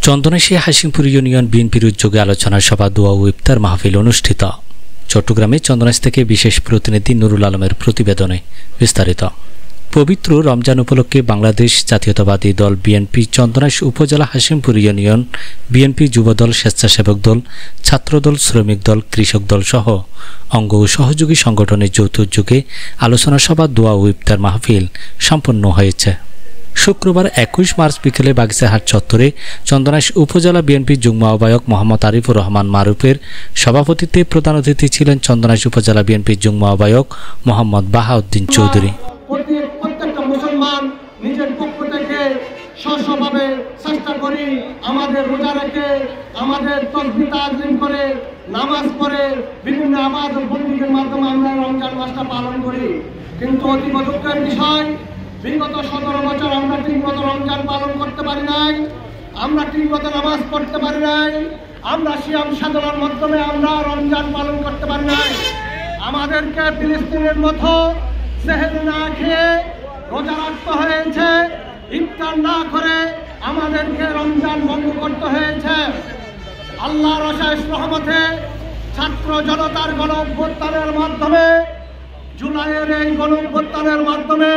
চন্দনাইশী Hashimpur union বিএনপির উদ্যোগে আলোচনা সভা, দোয়া ও ইফতার মাহফিল অনুষ্ঠিত। চট্টগ্রামে চন্দনাইশ থেকে বিশেষ প্রতিনিধি নুরুল আলমের প্রতিবেদনে বিস্তারিত। পবিত্র রমজান উপলক্ষে বাংলাদেশ জাতীয়তাবাদী দল বিএনপি চন্দনাইশ উপজেলা হাসিমপুর ইউনিয়ন বিএনপি যুবদল, স্বেচ্ছাসেবক দল, ছাত্রদল, শ্রমিক দল, কৃষক দল সহ অঙ্গ ও সহযোগী সংগঠনের যৌথ উদ্যোগে আলোচনা সভা, দোয়া ও ইফতার মাহফিল সম্পন্ন হয়েছে। শুক্রবার 21 মার্চ বিকেলে বাগিচাহাট চত্বরে চন্দনাইশ উপজেলা বিএনপির যুগ্ম আহ্বায়ক মোহাম্মদ আরিফুর রহমান মারুফের সভাপতিত্বে প্রধান অতিথি ছিলেন চন্দনাইশ উপজেলা বিএনপির যুগ্ম আহ্বায়ক মোহাম্মদ বাহাউদ্দিন চৌধুরী। প্রত্যেকটা মুসলমান নিজের পক্ষ থেকে স্বভাবে চেষ্টা করি আমাদের রোজা রেখে, আমাদের তাসবিহ তাজলিম করে, নামাজ পড়ে, বিভিন্ন ইবাদত বন্দেগীর মাধ্যমে আমরা রমজান মাসটা পালন করি। কিন্তু অতি দুঃখের বিষয়, বিগত 17 বছর আমরা ঠিকমতো রমজান পালন করতে পারি নাই, আমরা ঠিকমতো নামাজ পড়তে পারি নাই, আমরা সিয়াম সাধনার মাধ্যমে আমরা রমজান পালন করতে পারি নাই। আমাদেরকে ফিলিস্তিনের মতো সেহরি না খেয়ে রোজা রাখতে হয়েছে, ইফতার না করে আমাদেরকে রমজান ভঙ্গ করতে হয়েছে। আল্লাহর অশেষ রহমতে ছাত্র জনতার গণ অভ্যুত্থানের মাধ্যমে, জুলাইয়ের এই গণ অভ্যুত্থানের মাধ্যমে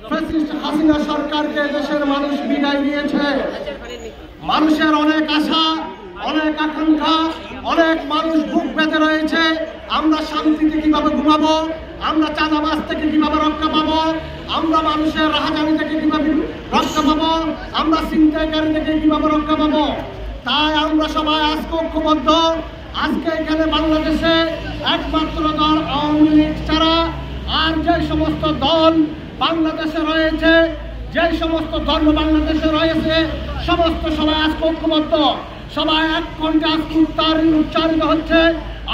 ফ্যাসিস্ট হাসিনা সরকারকে দেশের মানুষ বিদায় দিয়েছে। মানুষের অনেক আশা, অনেক আকাঙ্ক্ষা, অনেক মানুষ বুক বেঁধে রয়েছে। আমরা শান্তিতে কিভাবে ঘুমাবো, আমরা চাঁদাবাজ থেকে কিভাবে রক্ষা পাবো, আমরা মানুষের রাহাজানি থেকে কিভাবে রক্ষা পাবো, আমরা ছিনতাইকারী থেকে কিভাবে রক্ষা পাবো। তাই আমরা সবাই আজকে ঐক্যবদ্ধ। আজকে এখানে বাংলাদেশে একমাত্র দল আওয়ামী লীগ ছাড়া আর যে সমস্ত দল বাংলাদেশে রয়েছে, যে সমস্ত ধর্ম বাংলাদেশে রয়েছে, সমস্ত সবাই আজকে ঐক্যবদ্ধ। সবাই এক কণ্ঠে আজকে উচ্চারিত হচ্ছে,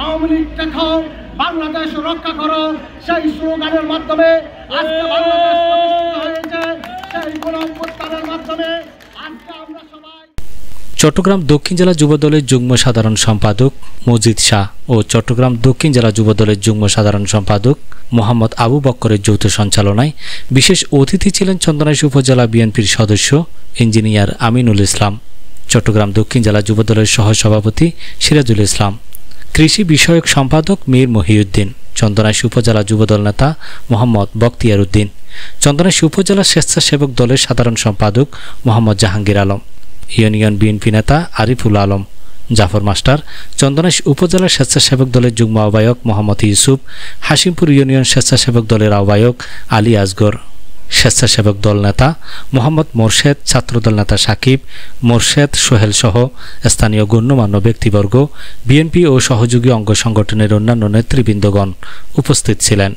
আওয়ামী লীগ দেখাও, বাংলাদেশ রক্ষা করো। সেই স্লোগানের মাধ্যমে আজকে বাংলাদেশ প্রতিষ্ঠিত হয়েছে। সেই গণ অভ্যুত্থানের মাধ্যমে আজকে আমরা সবাই। চট্টগ্রাম দক্ষিণ জেলা যুবদলের যুগ্ম সাধারণ সম্পাদক মজিদ শাহ ও চট্টগ্রাম দক্ষিণ জেলা যুবদলের যুগ্ম সাধারণ সম্পাদক মোহাম্মদ আবু বক্করের যৌথ সঞ্চালনায় বিশেষ অতিথি ছিলেন চন্দনাইশ উপজেলা বিএনপির সদস্য ইঞ্জিনিয়ার আমিনুল ইসলাম, চট্টগ্রাম দক্ষিণ জেলা যুবদলের সহসভাপতি সিরাজুল ইসলাম, কৃষি বিষয়ক সম্পাদক মীর মহিউদ্দিন, চন্দনাইশ উপজেলা যুবদল নেতা মোহাম্মদ বখতিয়ার উদ্দিন, চন্দনাইশ উপজেলা স্বেচ্ছাসেবক দলের সাধারণ সম্পাদক মোহাম্মদ জাহাঙ্গীর আলম, ইউনিয়ন বিএনপি নেতা আরিফুল আলম, জাফর মাস্টার, চন্দনাইশ উপজেলা স্বেচ্ছাসেবক দলের যুগ্ম আহ্বায়ক মোহাম্মদ ইউসুফ, হাসিমপুর ইউনিয়ন স্বেচ্ছাসেবক দলের আহ্বায়ক আলী আসগর, স্বেচ্ছাসেবক দল নেতা মোহাম্মদ মোরশেদ, ছাত্রদল নেতা সাকিব, মোরশেদ, সোহেল সহ স্থানীয় গণ্যমান্য ব্যক্তিবর্গ, বিএনপি ও সহযোগী অঙ্গ সংগঠনের অন্যান্য নেতৃবৃন্দগণ উপস্থিত ছিলেন।